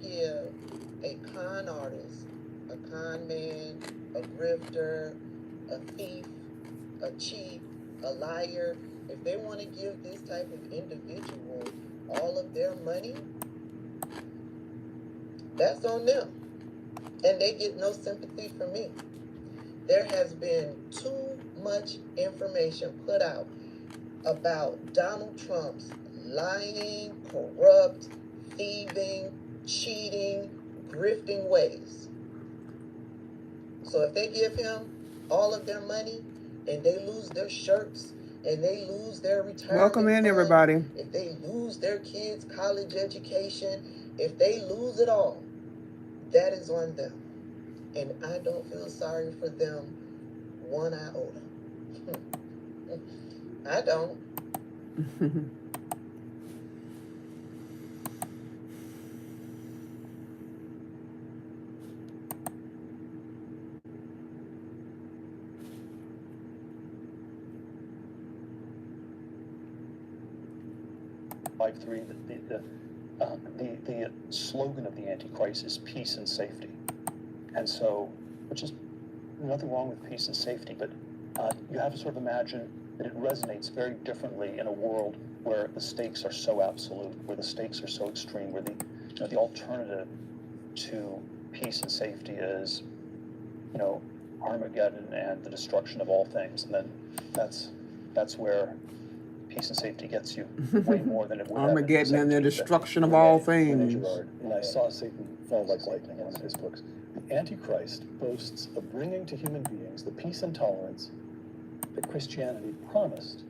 give a con artist, a con man, a grifter, a thief, a cheat, a liar, if they want to give this type of individual all of their money, that's on them. And they get no sympathy from me. There has been too much information put out about Donald Trump's lying, corrupt, thieving, cheating, grifting ways. So if they give him all of their money and they lose their shirts and they lose their retirement Welcome in, funds, everybody. if they lose their kids' college education, if they lose it all, that is on them. And I don't feel sorry for them one iota. I don't. The slogan of the Antichrist is peace and safety. And so, which is nothing wrong with peace and safety, but you have to sort of imagine that it resonates very differently in a world where the stakes are so absolute, where the stakes are so extreme, where the alternative to peace and safety is, Armageddon and the destruction of all things. And then that's where peace and safety gets you way more than it would Armageddon and the destruction of all things. And I saw Satan fall like lightning in one of his books. The Antichrist boasts of bringing to human beings the peace and tolerance that Christianity promised,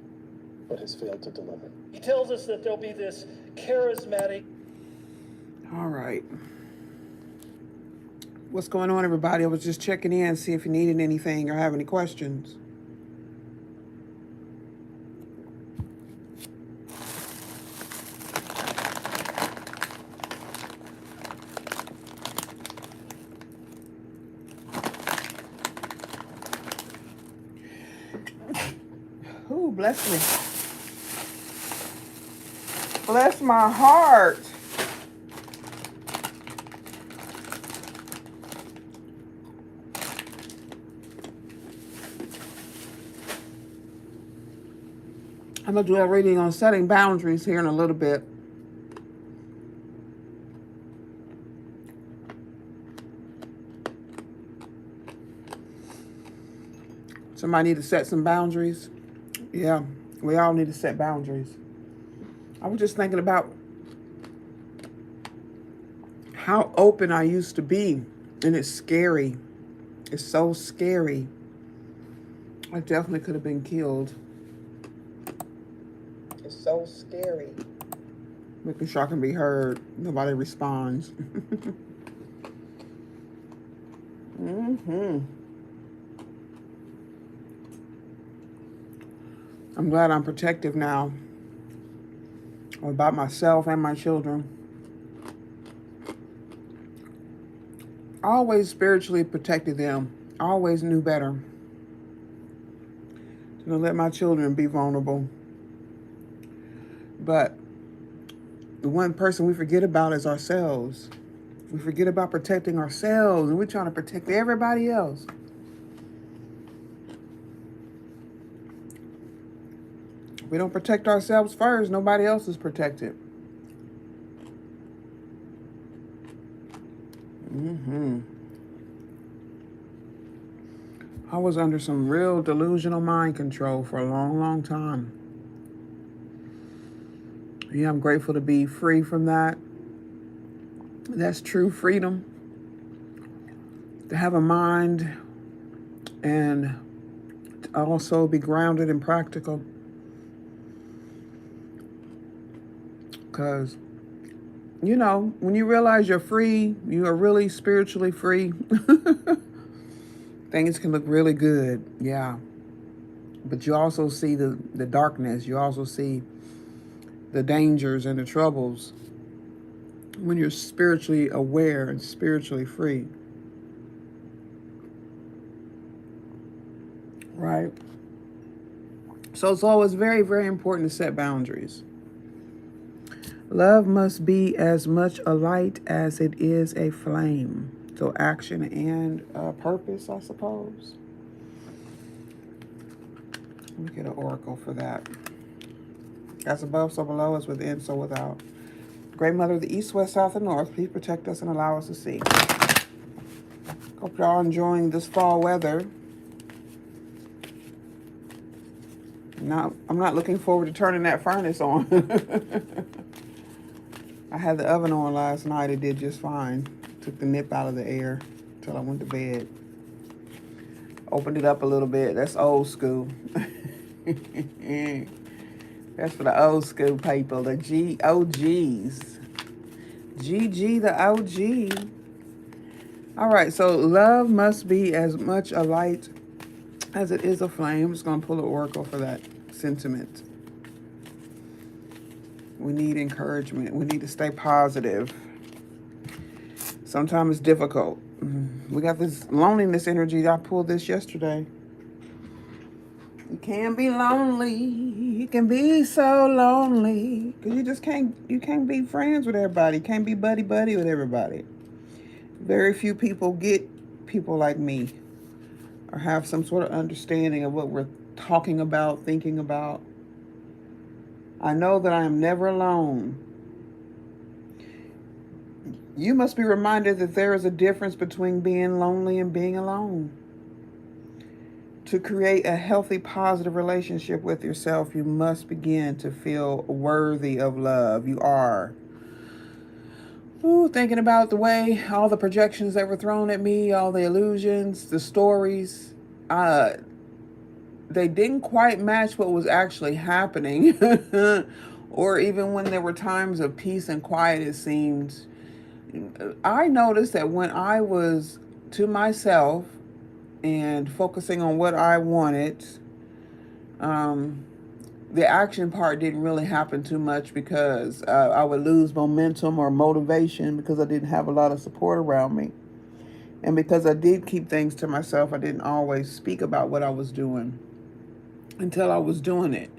but has failed to deliver. He tells us that there'll be this charismatic. All right. What's going on, everybody? I was just checking in, see if you needed anything or have any questions. Ooh, bless me. Bless my heart. I'm going to do a reading on setting boundaries here in a little bit. Somebody need to set some boundaries. Yeah, we all need to set boundaries. I was just thinking about how open I used to be, and it's scary. It's so scary. I definitely could have been killed. It's so scary. Making sure I can be heard. Nobody responds. I'm glad I'm protective now about myself and my children. I always spiritually protected them. I always knew better. To let my children be vulnerable. But the one person we forget about is ourselves. We forget about protecting ourselves, and we're trying to protect everybody else. If we don't protect ourselves first, nobody else is protected. I was under some real delusional mind control for a long, long time. Yeah, I'm grateful to be free from that. That's true freedom. To have a mind and to also be grounded and practical. Because, when you realize you're free, you are really spiritually free, things can look really good, yeah. But you also see the darkness. You also see the dangers and the troubles when you're spiritually aware and spiritually free. Right? So it's always very, very important to set boundaries. Love must be as much a light as it is a flame. So action and purpose, I suppose. Let me get an oracle for that. As above, so below, as within, so without. Great Mother of the East, West, South, and North, please protect us and allow us to see. Hope y'all enjoying this fall weather. I'm not looking forward to turning that furnace on. I had the oven on last night. It did just fine. Took the nip out of the air until I went to bed. Opened it up a little bit. That's old school. That's for the old school people, the OGs. GG, the OG. All right, so love must be as much a light as it is a flame. I'm just going to pull an oracle for that sentiment. We need encouragement. We need to stay positive. Sometimes it's difficult. We got this loneliness energy. I pulled this yesterday. You can be lonely. You can be so lonely. Because you can't be friends with everybody. You can't be buddy with everybody. Very few people get people like me or have some sort of understanding of what we're talking about, thinking about. I know that I am never alone. You must be reminded that there is a difference between being lonely and being alone. To create a healthy, positive relationship with yourself, you must begin to feel worthy of love. You are. Ooh, thinking about the way all the projections that were thrown at me, all the illusions, the stories, they didn't quite match what was actually happening. Or even when there were times of peace and quiet, it seemed. I noticed that when I was to myself and focusing on what I wanted, the action part didn't really happen too much because I would lose momentum or motivation because I didn't have a lot of support around me. And because I did keep things to myself, I didn't always speak about what I was doing until I was doing it.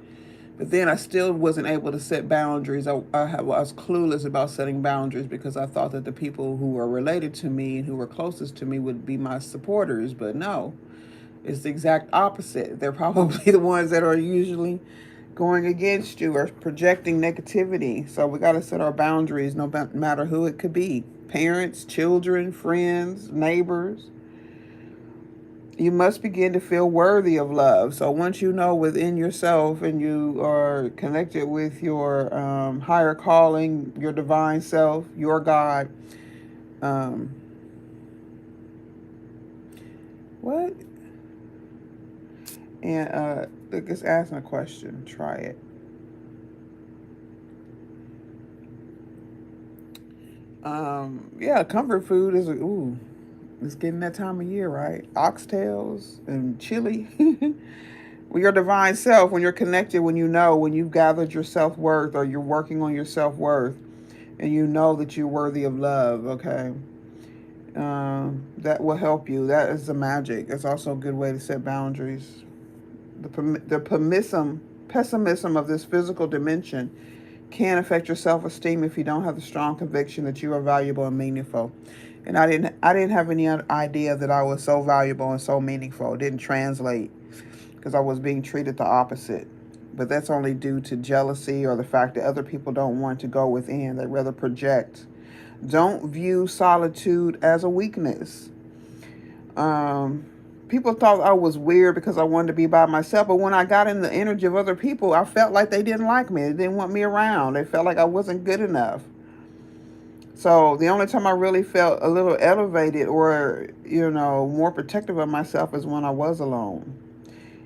But then I still wasn't able to set boundaries. I was clueless about setting boundaries because I thought that the people who were related to me and who were closest to me would be my supporters. But no, it's the exact opposite. They're probably the ones that are usually going against you or projecting negativity. So we got to set our boundaries no matter who it could be. Parents, children, friends, neighbors. You must begin to feel worthy of love. So once you know within yourself and you are connected with your higher calling, your divine self, your God, what? And just asking a question. Try it. Yeah, comfort food is it's getting that time of year, right? Oxtails and chili. With your divine self, when you're connected, when you know, when you've gathered your self-worth or you're working on your self-worth and you know that you're worthy of love, okay? That will help you. That is the magic. It's also a good way to set boundaries. The pessimism of this physical dimension can affect your self-esteem if you don't have the strong conviction that you are valuable and meaningful. And I didn't have any idea that I was so valuable and so meaningful. It didn't translate because I was being treated the opposite. But that's only due to jealousy or the fact that other people don't want to go within. They rather project. Don't view solitude as a weakness. People thought I was weird because I wanted to be by myself. But when I got in the energy of other people, I felt like they didn't like me. They didn't want me around. They felt like I wasn't good enough. So the only time I really felt a little elevated or, more protective of myself is when I was alone.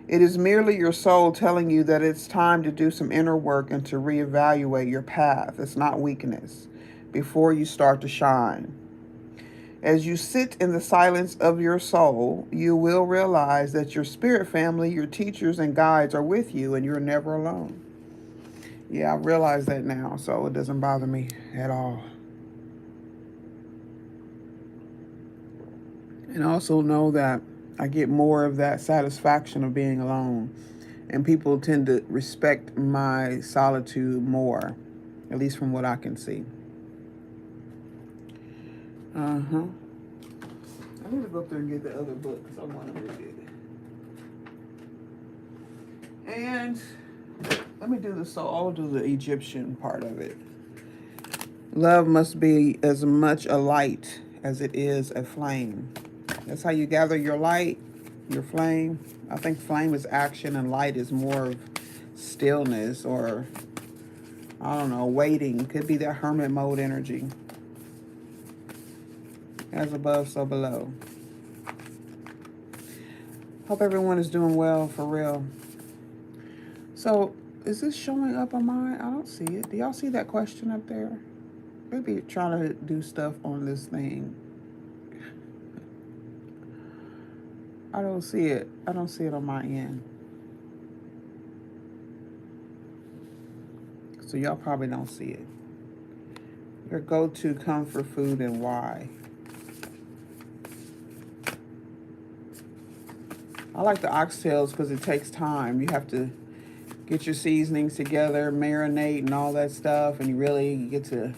It is merely your soul telling you that it's time to do some inner work and to reevaluate your path. It's not weakness. Before you start to shine. As you sit in the silence of your soul, you will realize that your spirit family, your teachers and guides are with you and you're never alone. Yeah, I realize that now, so it doesn't bother me at all. And also know that I get more of that satisfaction of being alone. And people tend to respect my solitude more. at least from what I can see. I need to go up there and get the other book because I want to read it. And let me do this. So I'll do the Egyptian part of it. Love must be as much a light as it is a flame. That's how you gather your light, your flame. I think flame is action and light is more of stillness, or I don't know, waiting. Could be that hermit mode energy. As above, so below. Hope everyone is doing well, for real. So, is this showing up on mine? I don't see it. Do y'all see that question up there? Maybe trying to do stuff on this thing. I don't see it. I don't see it on my end. So y'all probably don't see it. Your go-to comfort food and why. I like the oxtails because it takes time. You have to get your seasonings together, marinate and all that stuff, and you really get to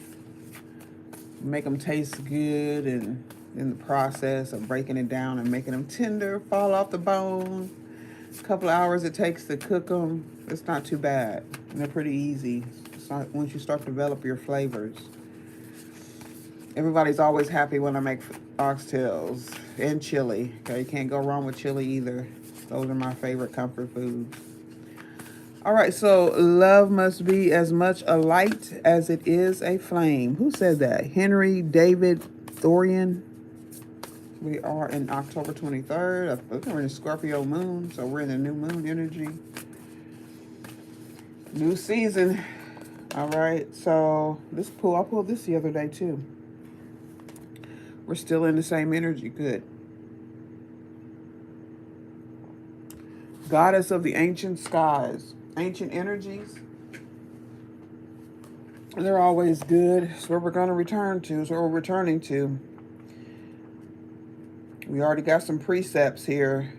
make them taste good, and in the process of breaking it down and making them tender, fall off the bone. A couple of hours it takes to cook them. It's not too bad. And they're pretty easy. It's not, once you start to develop your flavors. Everybody's always happy when I make oxtails and chili. Okay, you can't go wrong with chili either. Those are my favorite comfort foods. All right, so love must be as much a light as it is a flame. Who said that? Henry David Thorian. We are in October 23rd. I think we're in Scorpio moon, so we're in the new moon energy. New season. All right, so I pulled this the other day too. We're still in the same energy. Good. Goddess of the ancient skies. Ancient energies. They're always good. It's where we're going to return to. It's where we're returning to. We already got some precepts here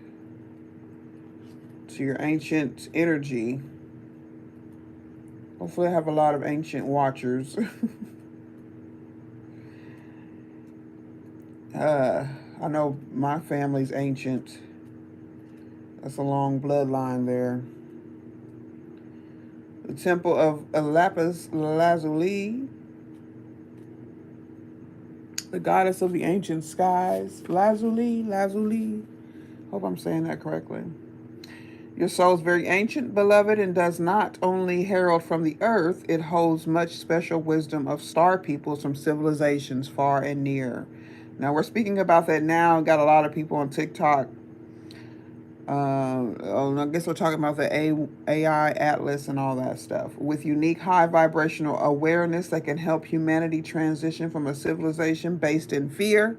to your ancient energy. Hopefully I have a lot of ancient watchers. I know my family's ancient. That's a long bloodline there. The temple of Lapis Lazuli, the goddess of the ancient skies. Lazuli. Hope I'm saying that correctly. Your soul is very ancient, beloved, and does not only herald from the earth, it holds much special wisdom of star peoples from civilizations far and near. Now, we're speaking about that now. Got a lot of people on TikTok. I guess we're talking about the AI Atlas and all that stuff. With unique high vibrational awareness that can help humanity transition from a civilization based in fear.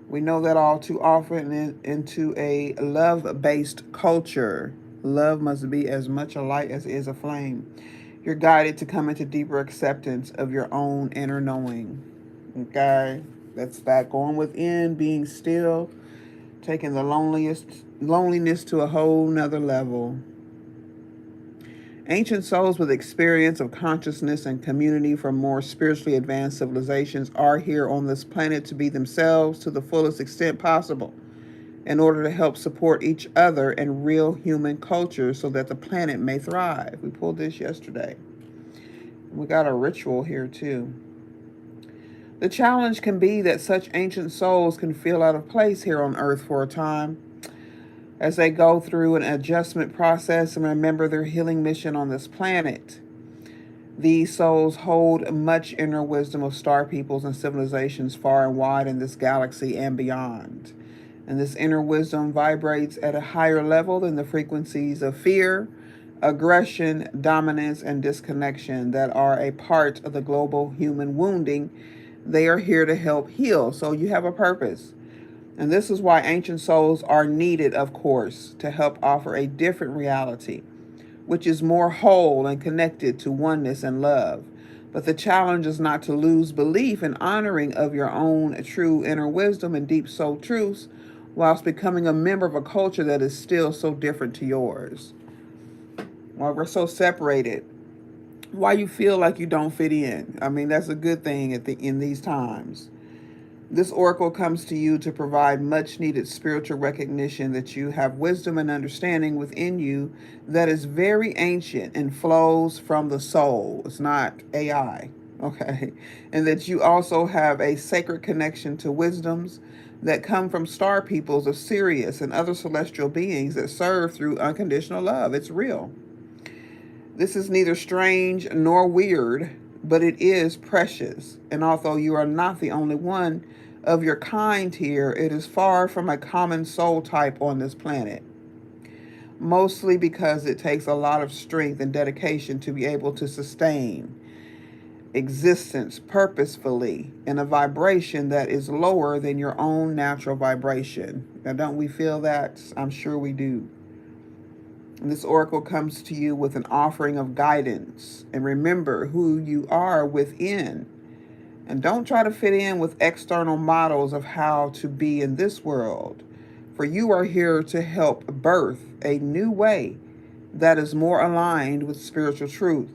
We know that all too often into a love-based culture. Love must be as much a light as it is a flame. You're guided to come into deeper acceptance of your own inner knowing. Okay? That's that going within, being still, taking the loneliness to a whole nother level. Ancient souls with experience of consciousness and community from more spiritually advanced civilizations are here on this planet to be themselves to the fullest extent possible in order to help support each other and real human culture so that the planet may thrive. We pulled this yesterday. We got a ritual here too. The challenge can be that such ancient souls can feel out of place here on Earth for a time as they go through an adjustment process and remember their healing mission on this planet. These souls hold much inner wisdom of star peoples and civilizations far and wide in this galaxy and beyond. And this inner wisdom vibrates at a higher level than the frequencies of fear, aggression, dominance, and disconnection that are a part of the global human wounding. They are here to help heal. So you have a purpose. And this is why ancient souls are needed, of course, to help offer a different reality, which is more whole and connected to oneness and love. But the challenge is not to lose belief and honoring of your own true inner wisdom and deep soul truths, whilst becoming a member of a culture that is still so different to yours. Well, we're so separated why you feel like you don't fit in. I mean, that's a good thing in these times. This oracle comes to you to provide much needed spiritual recognition that you have wisdom and understanding within you that is very ancient and flows from the soul. It's not AI, okay? And that you also have a sacred connection to wisdoms that come from star peoples of Sirius and other celestial beings that serve through unconditional love. It's real. This is neither strange nor weird, but it is precious. And although you are not the only one of your kind here, it is far from a common soul type on this planet. Mostly because it takes a lot of strength and dedication to be able to sustain existence purposefully in a vibration that is lower than your own natural vibration. Now, don't we feel that? I'm sure we do. And this oracle comes to you with an offering of guidance. And remember who you are within. And don't try to fit in with external models of how to be in this world. For you are here to help birth a new way that is more aligned with spiritual truth.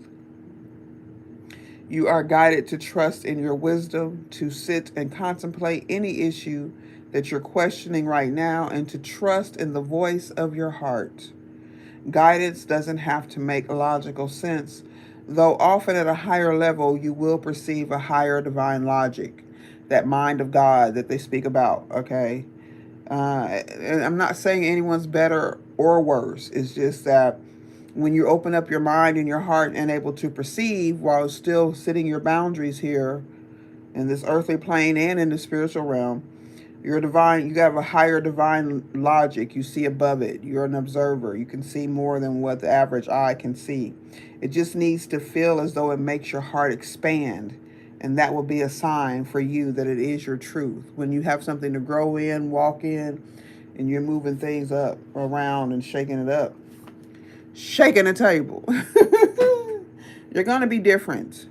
You are guided to trust in your wisdom, to sit and contemplate any issue that you're questioning right now, and to trust in the voice of your heart. Guidance doesn't have to make logical sense, though often at a higher level you will perceive a higher divine logic, that mind of God that they speak about, okay? And I'm not saying anyone's better or worse. It's just that when you open up your mind and your heart and able to perceive while still setting your boundaries here in this earthly plane and in the spiritual realm, you're divine. You have a higher divine logic. You see above it. You're an observer. You can see more than what the average eye can see. It just needs to feel as though it makes your heart expand. And that will be a sign for you that it is your truth. When you have something to grow in, walk in, and you're moving things up, around, and shaking it up. Shaking the table. You're going to be different.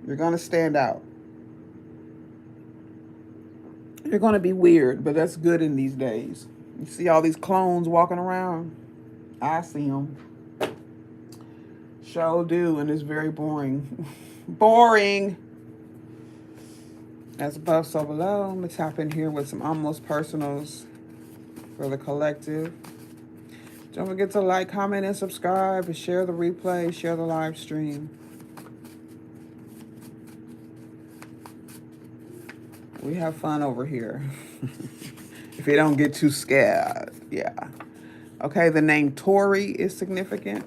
You're going to stand out. You're going to be weird, but that's good in these days. You see all these clones walking around? I see them. Sure do, and it's very boring. Boring. That's above, so below. I'm going to tap in here with some almost personals for the collective. Don't forget to like, comment, and subscribe, and share the replay, share the live stream. We have fun over here. If you don't get too scared. Yeah. Okay, the name Tori is significant.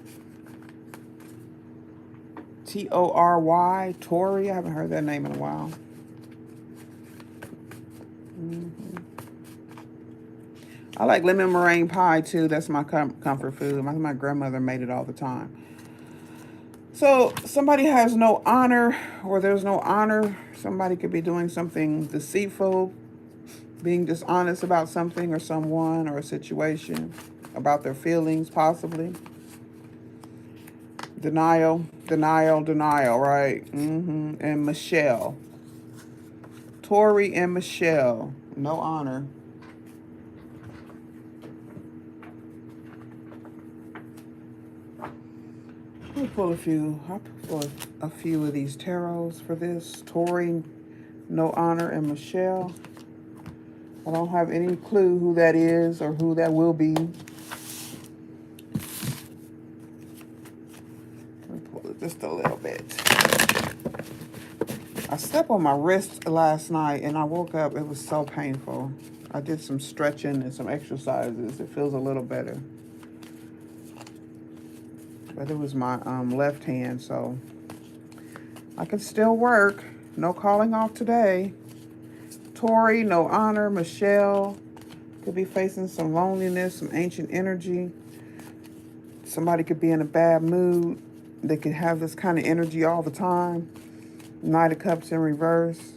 Tory. Tori. I haven't heard that name in a while. I like lemon meringue pie too. That's my comfort food. My grandmother made it all the time. So somebody has no honor, or there's no honor. Somebody could be doing something deceitful, being dishonest about something or someone or a situation, about their feelings possibly. Denial, right? And Michelle. Tori and Michelle. No honor. I'll pull a few of these tarots for this. Tori, no honor, and Michelle. I don't have any clue who that is or who that will be. Let me pull it just a little bit. I stepped on my wrist last night and I woke up. It was so painful. I did some stretching and some exercises. It feels a little better. But it was my left hand, so I can still work. No calling off today. Tori, no honor. Michelle could be facing some loneliness, some ancient energy. Somebody could be in a bad mood. They could have this kind of energy all the time. Knight of Cups in reverse.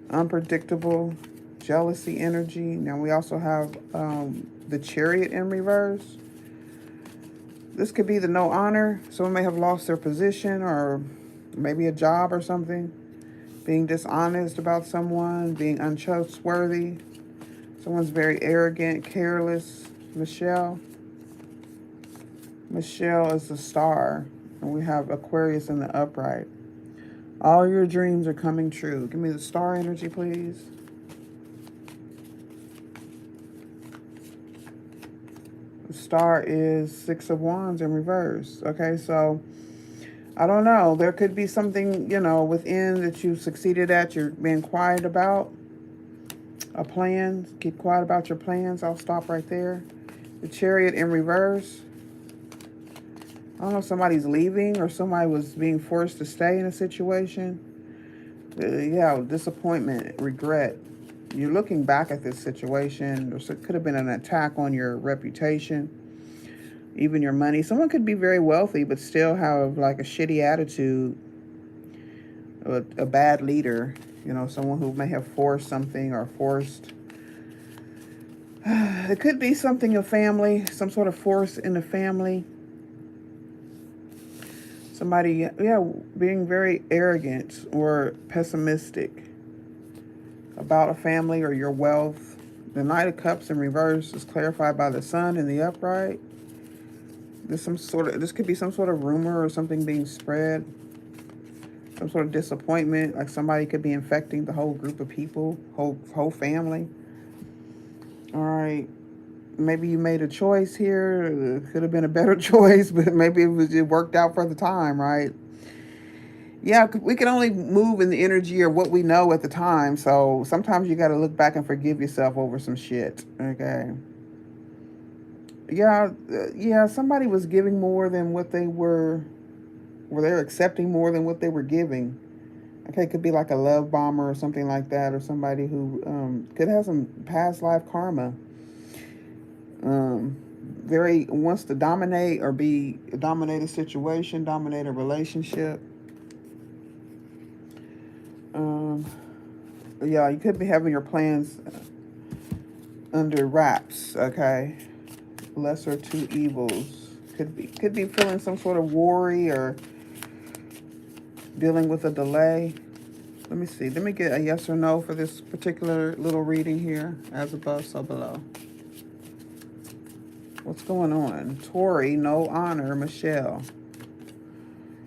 Unpredictable. Jealousy energy. Now we also have the Chariot in reverse. This could be the no honor. Someone may have lost their position or maybe a job or something. Being dishonest about someone, being untrustworthy. Someone's very arrogant, careless. Michelle. Michelle is the star. And we have Aquarius in the upright. All your dreams are coming true. Give me the star energy, please. The star is Six of Wands in reverse. Okay, so I don't know. There could be something, within that you succeeded at, you're being quiet about. A plan. Keep quiet about your plans. I'll stop right there. The Chariot in reverse. I don't know if somebody's leaving or somebody was being forced to stay in a situation. Yeah, disappointment, regret. You're looking back at this situation. There could have been an attack on your reputation, even your money. Someone could be very wealthy but still have like a shitty attitude, a bad leader. Someone who may have forced something or forced. It could be something of family, some sort of force in the family. Somebody, being very arrogant or pessimistic about a family or your wealth. The Knight of Cups in reverse is clarified by the Sun in the upright. This could be some sort of rumor or something being spread. Some sort of disappointment, like somebody could be infecting the whole group of people, whole family. All right. Maybe you made a choice here. It could have been a better choice, but maybe it worked out for the time, right? Yeah, we can only move in the energy or what we know at the time. So sometimes you got to look back and forgive yourself over some shit. Okay. Yeah, somebody was giving more than what they were, or they're accepting more than what they were giving. Okay, it could be like a love bomber or something like that, or somebody who could have some past life karma. Very wants to dominate or dominate a situation, dominate a relationship. Yeah, you could be having your plans under wraps. Okay, lesser two evils. Could be feeling some sort of worry or dealing with a delay. Let me see. Let me get a yes or no for this particular little reading here. As above, so below. What's going on? Tori, no honor. Michelle.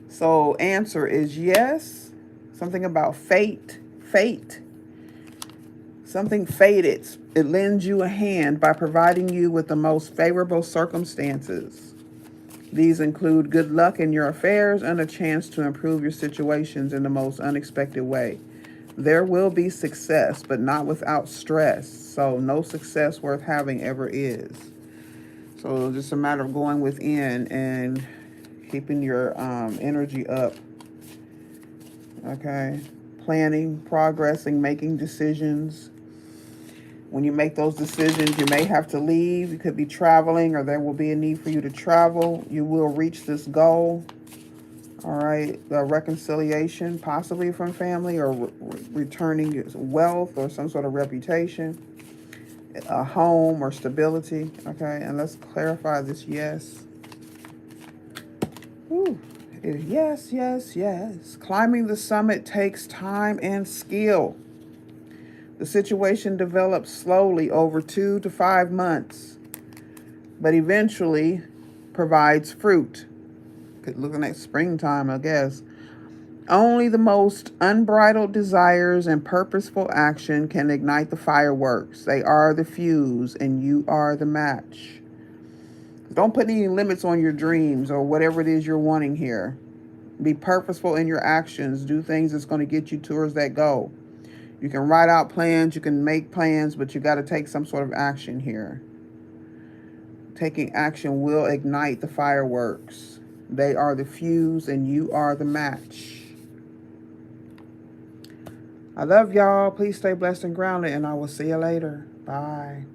So answer is yes. Something about fate. Fate. Something fated. It lends you a hand by providing you with the most favorable circumstances. These include good luck in your affairs and a chance to improve your situations in the most unexpected way. There will be success, but not without stress. So no success worth having ever is. So it's just a matter of going within and keeping your energy up. Okay. Planning, progressing, making decisions. When you make those decisions, you may have to leave. You could be traveling, or there will be a need for you to travel. You will reach this goal. All right. Reconciliation, possibly from family, or returning wealth or some sort of reputation. A home or stability. Okay. And let's clarify this yes. Whew. Yes, yes, yes. Climbing the summit takes time and skill. The situation develops slowly over 2 to 5 months, but eventually provides fruit. Looking at springtime, I guess. Only the most unbridled desires and purposeful action can ignite the fireworks. They are the fuse, and you are the match. Don't put any limits on your dreams or whatever it is you're wanting here. Be purposeful in your actions. Do things that's going to get you towards that goal. You can write out plans, you can make plans, but you got to take some sort of action here. Taking action will ignite the fireworks. They are the fuse and you are the match. I love y'all. Please stay blessed and grounded, and I will see you later. Bye.